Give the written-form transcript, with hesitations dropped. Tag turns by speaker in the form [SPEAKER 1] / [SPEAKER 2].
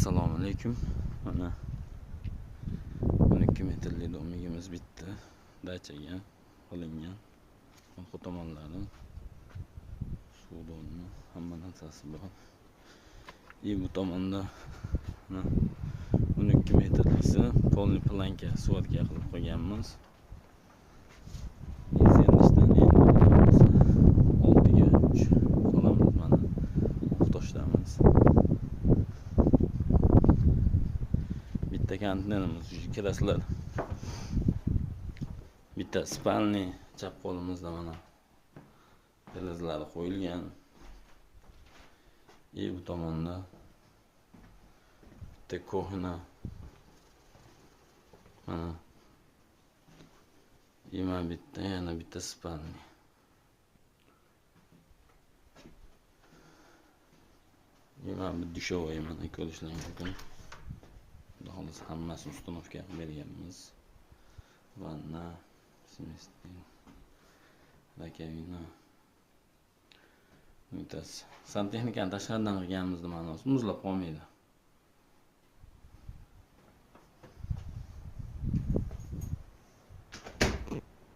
[SPEAKER 1] Assalomu alaykum. Mana 12 metrli domigimiz bitti. Dachaga qilingan. Bu tomonlari suvdonni hamma narsasi bor. Bu tomonda 12 metrlisi polni planka svodka qilib qo'yganmiz. Yezilishdan oldiga 3 qolamiz. Mana toshdamiz. Bitta konteynerimiz kiraslar. Bitta spalniy chap qo'limizda mana derazalari qo'yilgan. Bu tomonda bitta kohna mana bitta yana bitta spalniy. Bu dushovoy mana ko'rishlar mumkin. Hozir hammasi uстановка berganmiz. Vanna, smestin, rakovina. Bittasi santexnikani tashqaridan qilganimizda ma'nosi muzlab qolmaydi.